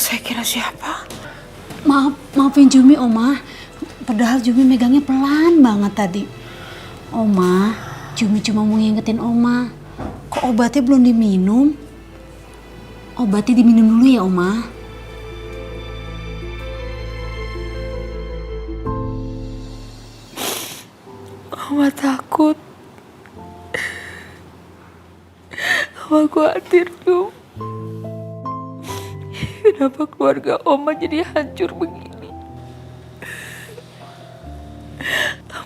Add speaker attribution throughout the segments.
Speaker 1: Saya kira siapa?
Speaker 2: Maafin Jumi, Oma. Padahal Jumi megangnya pelan banget tadi. Oma, Jumi cuma mau ngingetin Oma. Kok obatnya belum diminum? Obatnya diminum dulu ya, Oma.
Speaker 1: Oma takut. Oma khawatir, Jum. Kenapa keluarga Oma jadi hancur begini?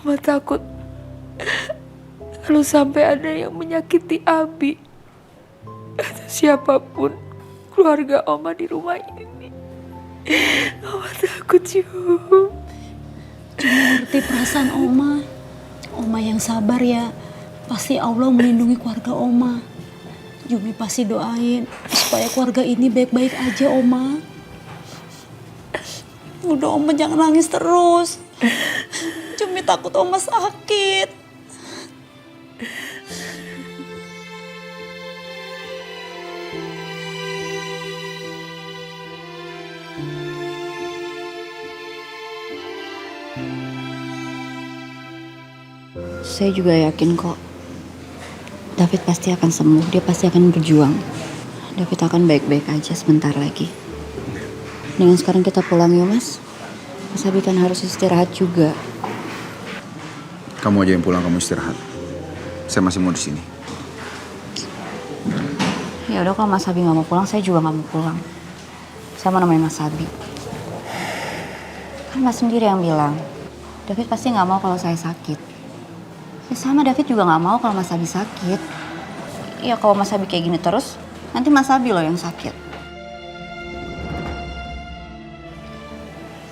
Speaker 1: Oma takut kalau sampai ada yang menyakiti Abi atau siapapun keluarga Oma di rumah ini. Oma takut, Jum.
Speaker 2: Jumi ngerti perasaan Oma. Oma yang sabar ya. Pasti Allah melindungi keluarga Oma. Jumi pasti doain supaya keluarga ini baik-baik aja, Oma. Udah, Oma jangan nangis terus. Jumi takut Oma sakit.
Speaker 3: Saya juga yakin kok David pasti akan sembuh, dia pasti akan berjuang. David akan baik-baik aja sebentar lagi. Dengan sekarang kita pulang ya, Mas. Mas Abi kan harus istirahat juga.
Speaker 4: Kamu aja yang pulang, kamu istirahat. Saya masih mau di sini.
Speaker 3: Ya udah, kalau Mas Abi nggak mau pulang, saya juga nggak mau pulang. Saya mau nemenin Mas Abi. Kan Mas sendiri yang bilang, David pasti nggak mau kalau saya sakit. Ya sama, David juga nggak mau kalau Mas Abi sakit. Ya kalau Mas Abi kayak gini terus, nanti Mas Abi loh yang sakit.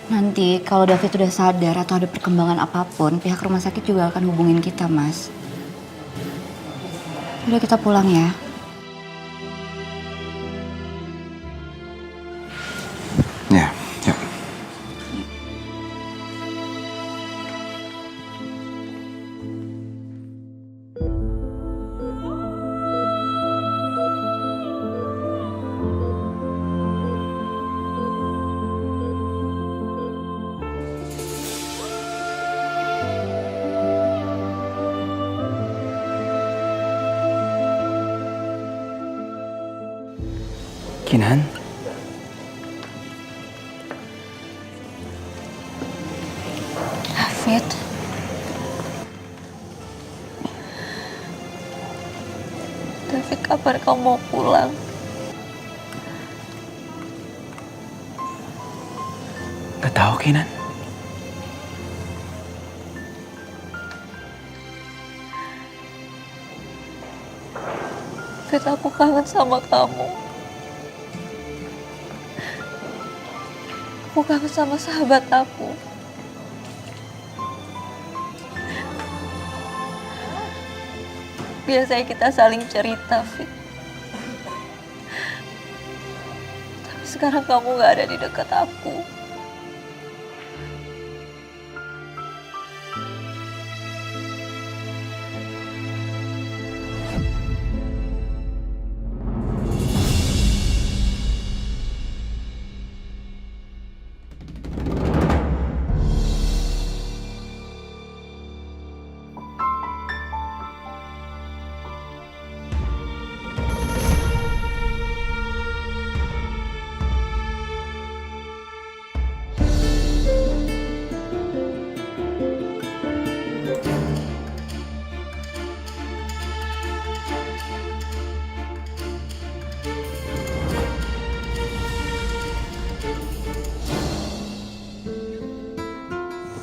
Speaker 3: Nanti kalau David udah sadar atau ada perkembangan apapun, pihak rumah sakit juga akan hubungin kita, Mas. Udah, kita pulang ya.
Speaker 4: Ya, ya.
Speaker 5: Kinan?
Speaker 3: David.
Speaker 1: David, kapan kamu mau pulang?
Speaker 5: Gak tahu, Kinan.
Speaker 1: David, aku kangen sama kamu. Aku kangen sama sahabat aku. Biasanya kita saling cerita, Fit. Tapi sekarang kamu gak ada di dekat aku.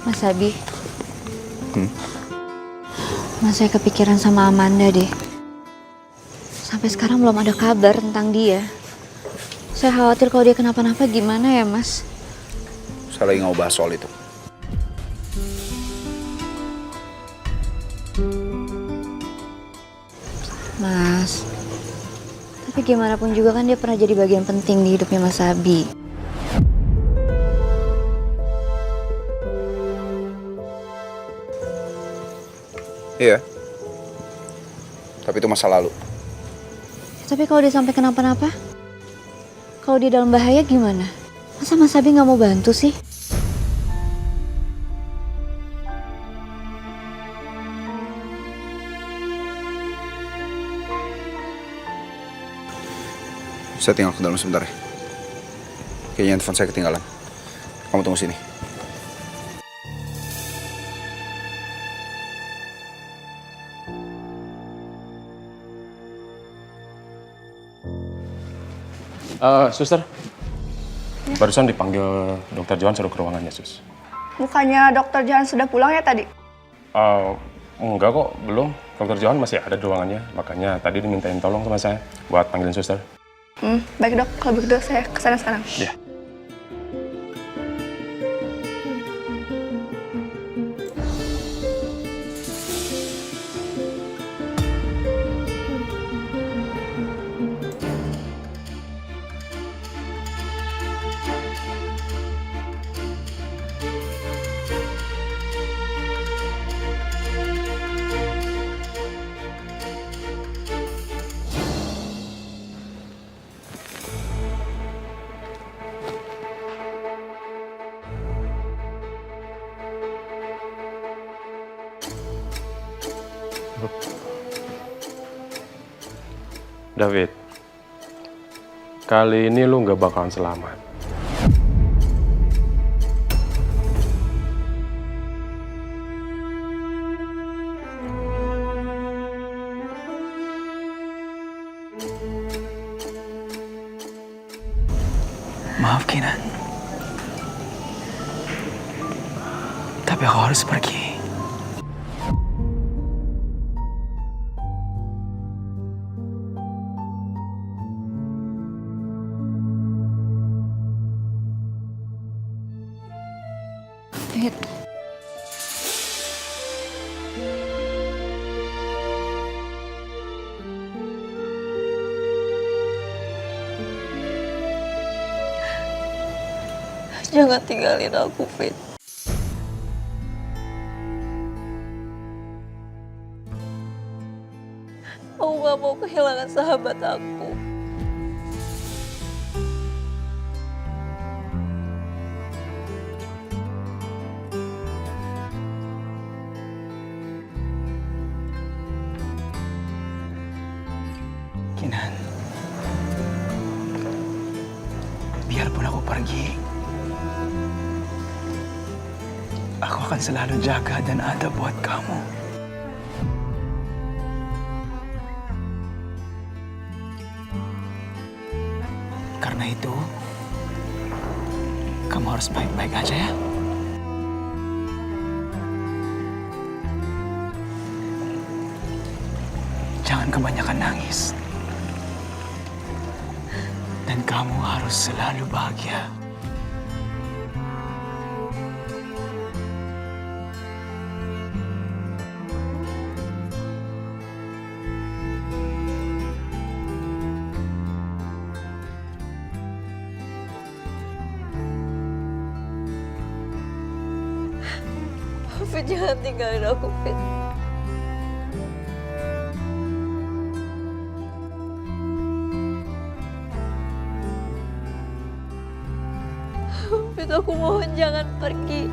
Speaker 3: Mas Abi. Mas, saya kepikiran sama Amanda deh. Sampai sekarang belum ada kabar tentang dia. Saya khawatir kalau dia kenapa-napa gimana ya, Mas?
Speaker 4: Saya lagi nggak mau bahas soal itu.
Speaker 3: Mas, tapi gimana pun juga kan dia pernah jadi bagian penting di hidupnya Mas Abi.
Speaker 4: Iya. Tapi itu masa lalu.
Speaker 3: Tapi kalau dia sampai kenapa-napa, kalau dia dalam bahaya gimana? Masa Mas Abi nggak mau bantu sih?
Speaker 4: Saya tinggal ke dalam sebentar ya. Kayaknya handphone saya ketinggalan. Kamu tunggu sini.
Speaker 6: Suster, barusan dipanggil Dokter Johan suruh ke ruangannya, Sus.
Speaker 7: Bukannya dokter Johan sudah pulang ya tadi?
Speaker 6: Enggak kok, belum. Dokter Johan masih ada di ruangannya, makanya tadi dimintain tolong sama saya buat panggilin suster.
Speaker 7: Baik dok, kalau begitu saya kesana sekarang.
Speaker 6: Iya. David, kali ini lu nggak bakalan selamat.
Speaker 5: Maaf Kinan. Tapi aku harus pergi.
Speaker 3: David.
Speaker 1: Jangan tinggalin aku, Fit. Aku gak mau kehilangan sahabat aku.
Speaker 5: Kinan, biarpun aku pergi, aku akan selalu jaga dan ada buat kamu. Karena itu, kamu harus baik-baik aja ya. Jangan kebanyakan nangis. Dan kamu harus selalu bahagia.
Speaker 1: Fit, jangan tinggalin aku, Fit. Fit, aku mohon jangan pergi.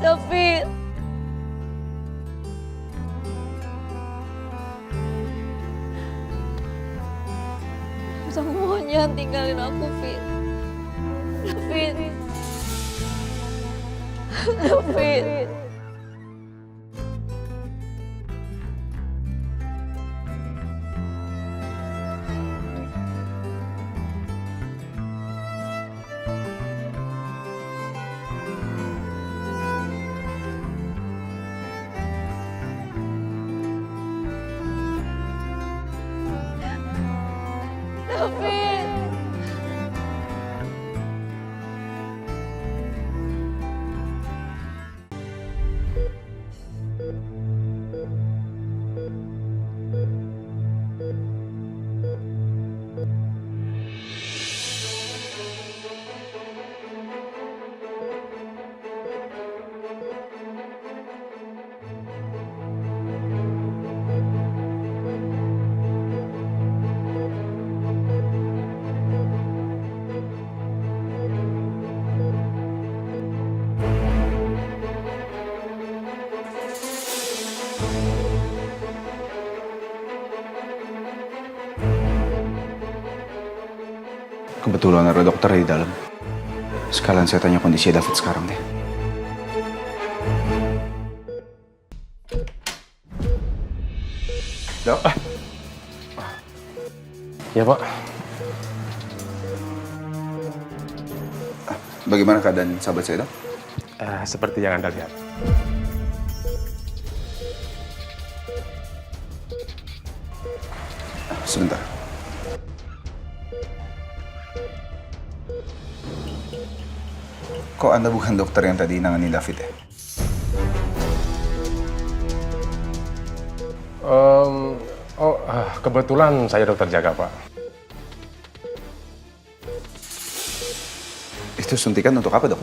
Speaker 1: David. Fit, aku mohon jangan tinggalin aku, Fit. David. David. David.
Speaker 4: Kebetulan ada dokter di dalam. Sekalian saya tanya kondisi David sekarang deh. Dok?
Speaker 6: Ya, Pak.
Speaker 4: Bagaimana keadaan sahabat saya, Dok?
Speaker 6: Seperti yang Anda lihat.
Speaker 4: Sebentar. Kok Anda bukan dokter yang tadi nangani David ya?
Speaker 6: Kebetulan saya dokter jaga, Pak.
Speaker 4: Itu suntikan untuk apa, Dok?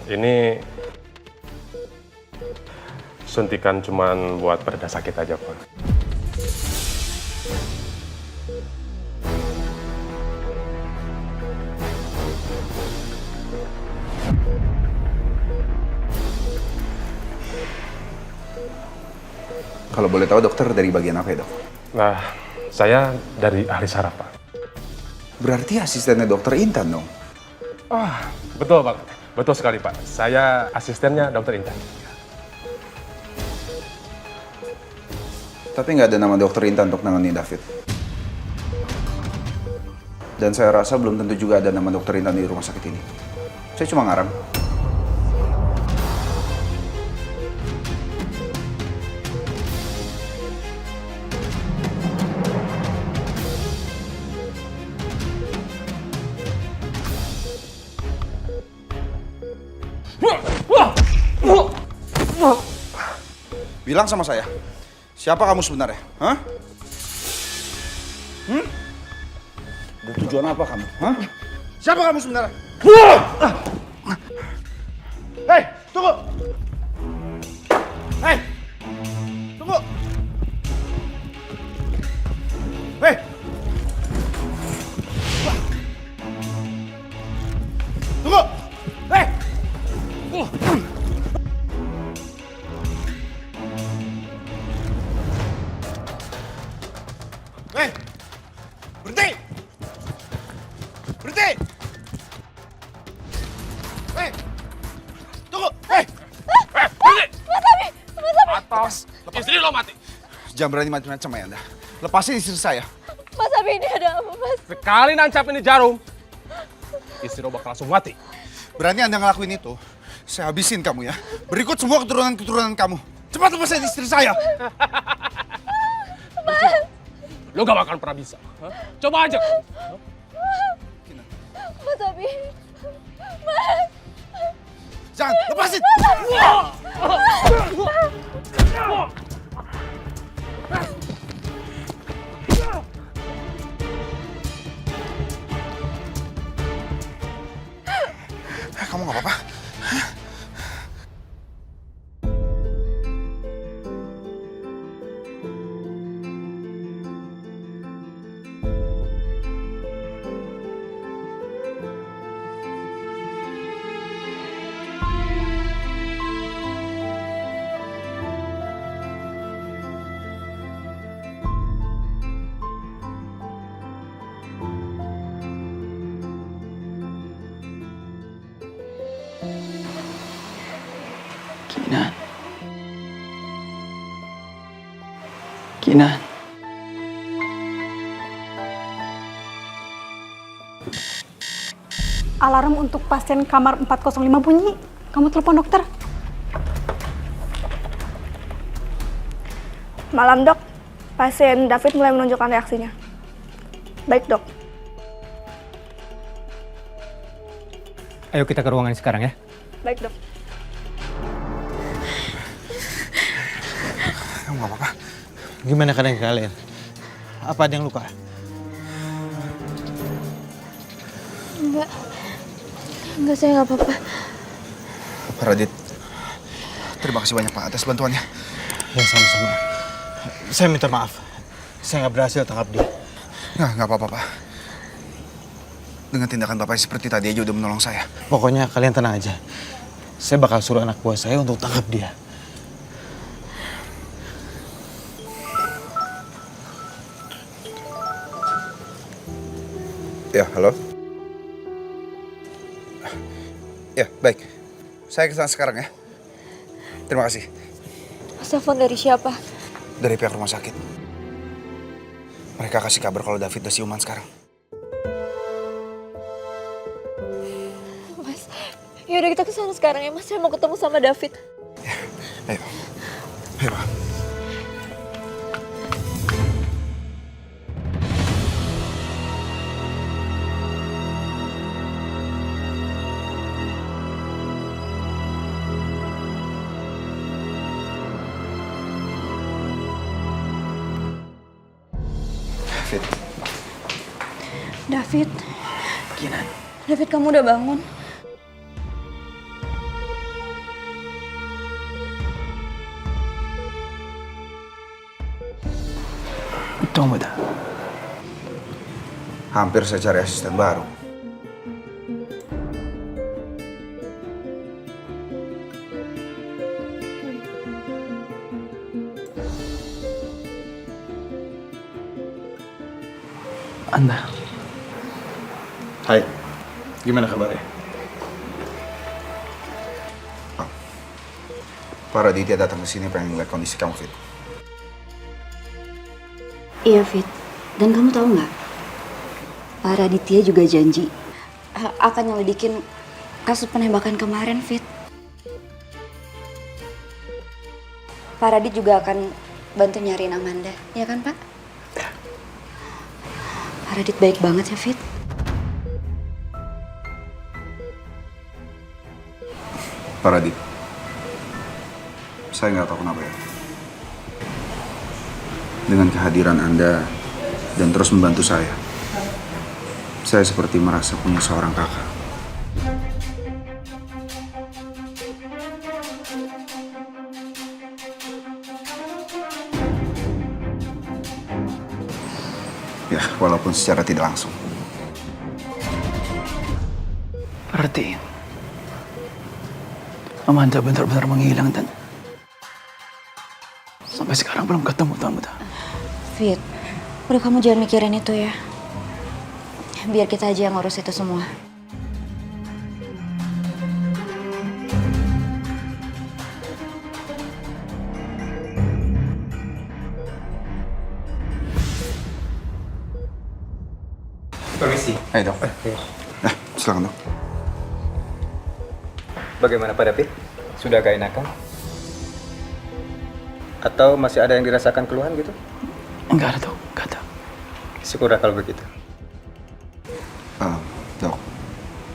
Speaker 6: Ini suntikan cuman buat pereda sakit aja, Pak.
Speaker 4: Kalau boleh tahu dokter dari bagian apa ya, Dok?
Speaker 6: Nah, saya dari ahli saraf, Pak.
Speaker 4: Berarti asistennya dokter Intan dong?
Speaker 6: Betul, Pak. Betul sekali, Pak. Saya asistennya dokter Intan.
Speaker 4: Tapi nggak ada nama dokter Intan untuk nangani David. Dan saya rasa belum tentu juga ada nama dokter Intan di rumah sakit ini. Saya cuma ngarang. Bilang sama saya, siapa kamu sebenarnya? Hah? Bertujuan apa kamu? Hah? Siapa kamu sebenarnya? Hei, tunggu! Hei! Tunggu! Hei! Tunggu! Hei! Hei! Berhenti! Berhenti! Hei! Tunggu! Hei!
Speaker 6: Atas istri lo mati.
Speaker 4: Jangan berani macam-macam ya Anda. Lepasin istri saya.
Speaker 1: Mas Abi, ini ada apa, Mas?
Speaker 6: Sekali nancap ini jarum, istri lo bakal langsung mati.
Speaker 4: Berani Anda ngelakuin itu, saya habisin kamu ya. Berikut semua keturunan-keturunan kamu. Cepat lepasin istri saya!
Speaker 6: Lo gak bakal pernah bisa. Hah? Coba aja.
Speaker 1: Mas Abi. Mas.
Speaker 4: Jangan, lepasin! Kamu gak apa-apa?
Speaker 5: Kinan. Kinan.
Speaker 2: Alarm untuk pasien kamar 405 bunyi. Kamu telepon dokter.
Speaker 7: Malam, Dok. Pasien David mulai menunjukkan reaksinya. Baik, Dok.
Speaker 8: Ayo kita ke ruangan sekarang ya.
Speaker 7: Baik, Dok.
Speaker 4: Kamu gak apa-apa?
Speaker 9: Gimana keadaan kalian? Apa ada yang luka?
Speaker 1: Enggak, saya nggak apa-apa.
Speaker 4: Pak Radit, terima kasih banyak Pak atas bantuannya.
Speaker 9: Ya sama-sama. Saya minta maaf. Saya nggak berhasil tangkap dia.
Speaker 4: Nggak apa-apa Pak. Dengan tindakan Bapak seperti tadi aja udah menolong saya.
Speaker 9: Pokoknya kalian tenang aja. saya bakal suruh anak buah saya untuk tangkap dia.
Speaker 4: Ya, halo. Ya, baik. Saya kesana sekarang ya. Terima kasih.
Speaker 1: Mas telepon dari siapa?
Speaker 4: Dari pihak rumah sakit. Mereka kasih kabar kalau David udah siuman sekarang.
Speaker 1: Mas, yaudah kita kesana sekarang ya mas. Saya mau ketemu sama David.
Speaker 4: Ya, ayo. Ayo, Pak. David.
Speaker 1: David.
Speaker 5: Kinan.
Speaker 1: David, kamu udah bangun?
Speaker 5: Tunggu dah.
Speaker 4: Hampir saya cari asisten baru.
Speaker 5: Anda.
Speaker 9: Hai, gimana kabarnya?
Speaker 4: Pak Raditya datang ke sini pengen ngeliat kondisi kamu, Fit.
Speaker 3: Iya, Fit. Dan kamu tahu nggak? Pak Raditya juga janji akan nyelidikin kasus penembakan kemarin, Fit. Pak Radit juga akan bantu nyariin Amanda, ya kan, Pak? Pak Radit baik banget ya, Fit.
Speaker 4: Pak Radit, saya nggak tahu kenapa ya. Dengan kehadiran Anda dan terus membantu saya seperti merasa punya seorang kakak. Ya, walaupun secara tidak langsung.
Speaker 5: Berarti Amanda benar-benar menghilang dan sampai sekarang belum ketemu, tahu tak?
Speaker 3: Fit, udah kamu jangan mikirin itu ya. Biar kita aja yang ngurus itu semua.
Speaker 8: Permisi.
Speaker 4: Hai dok. Nah, silakan dok.
Speaker 8: Bagaimana Pak David? Sudah agak enakan? Atau masih ada yang dirasakan keluhan gitu?
Speaker 5: Enggak ada, Dok. Enggak ada.
Speaker 8: Syukurlah kalau begitu.
Speaker 4: Dok,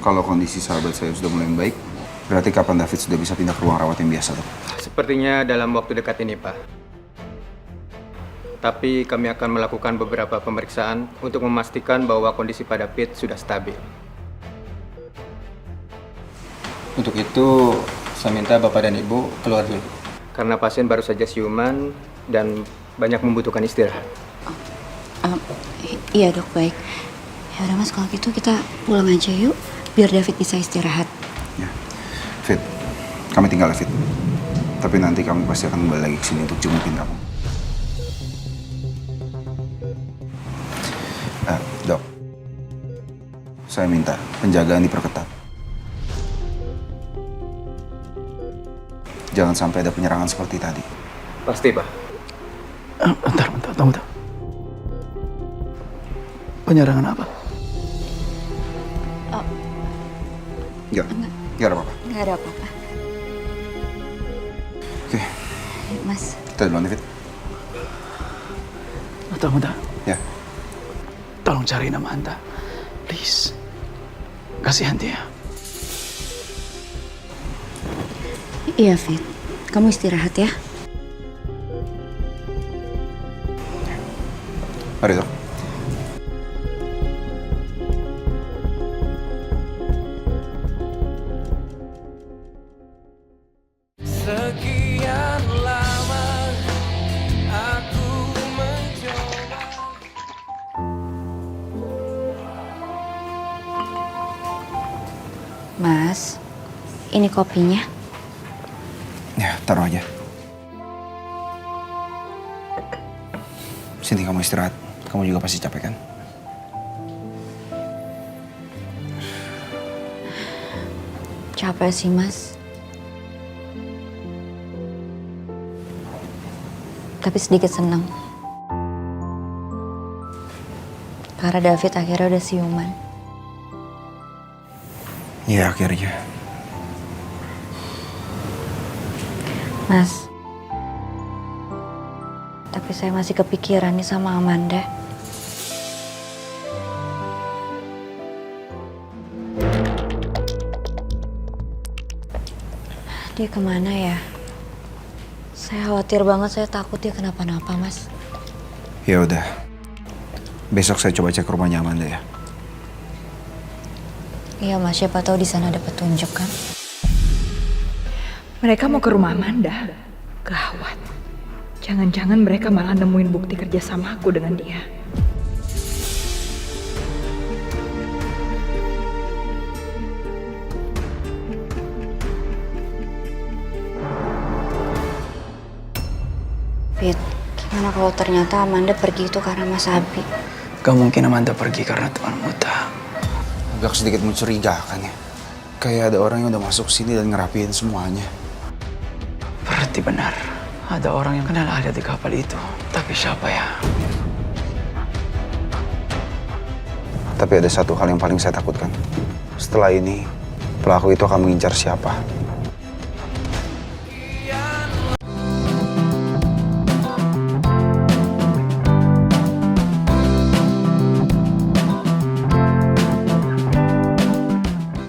Speaker 4: kalau kondisi sahabat saya sudah mulai membaik, berarti kapan David sudah bisa pindah ke ruang rawat yang biasa, dok?
Speaker 8: Sepertinya dalam waktu dekat ini, Pak. Tapi kami akan melakukan beberapa pemeriksaan untuk memastikan bahwa kondisi Pak David sudah stabil. Untuk itu, saya minta Bapak dan Ibu keluar dulu. Karena pasien baru saja siuman dan banyak membutuhkan istirahat.
Speaker 3: Iya dok, baik. Ya udah mas, kalau gitu kita pulang aja yuk, biar David bisa istirahat.
Speaker 4: Ya, Fit, kami tinggal Fit. Tapi nanti kami pasti akan kembali lagi ke sini untuk jengukin kamu. Dok, saya minta penjagaan diperketat. Jangan sampai ada penyerangan seperti tadi.
Speaker 8: Pasti, Pak.
Speaker 5: Bentar, tunggu. Penyerangan apa?
Speaker 4: Enggak ada apa-apa.
Speaker 3: Nggak ada apa-apa.
Speaker 4: Oke,
Speaker 3: Mas,
Speaker 4: kita duluan, Fit.
Speaker 5: Tunggu.
Speaker 4: Ya.
Speaker 5: Tolong cari nama Anda. Please. Kasihan dia.
Speaker 3: iya Fit, kamu istirahat ya.
Speaker 4: Mari, dok.
Speaker 10: Sekian lama aku mencoba.
Speaker 3: Mas, ini kopinya.
Speaker 4: Ya, taruh aja. Sini kamu istirahat. Kamu juga pasti capek kan?
Speaker 3: Capek sih, Mas. Tapi sedikit senang. Karena David akhirnya udah siuman.
Speaker 4: Iya, akhirnya.
Speaker 3: Mas, tapi saya masih kepikiran nih sama Amanda. Dia kemana ya? Saya khawatir banget, saya takut dia kenapa-napa, Mas.
Speaker 4: Ya udah. Besok saya coba cek rumahnya Amanda ya.
Speaker 3: Iya, Mas, siapa tahu di sana ada petunjuk kan?
Speaker 11: Mereka mau ke rumah Amanda. Gawat. Jangan-jangan mereka malah nemuin bukti kerjasama aku dengan dia.
Speaker 3: Fit, gimana kalau ternyata Amanda pergi itu karena Mas Abi?
Speaker 5: Gak mungkin Amanda pergi karena Tuan Muta.
Speaker 4: Agak sedikit mencurigakan ya. Kayak ada orang yang udah masuk sini dan ngerapiin semuanya.
Speaker 5: Berarti benar. Ada orang yang kenal ada di kapal itu. Tapi siapa ya?
Speaker 4: Tapi ada satu hal yang paling saya takutkan. Setelah ini, pelaku itu akan mengincar siapa.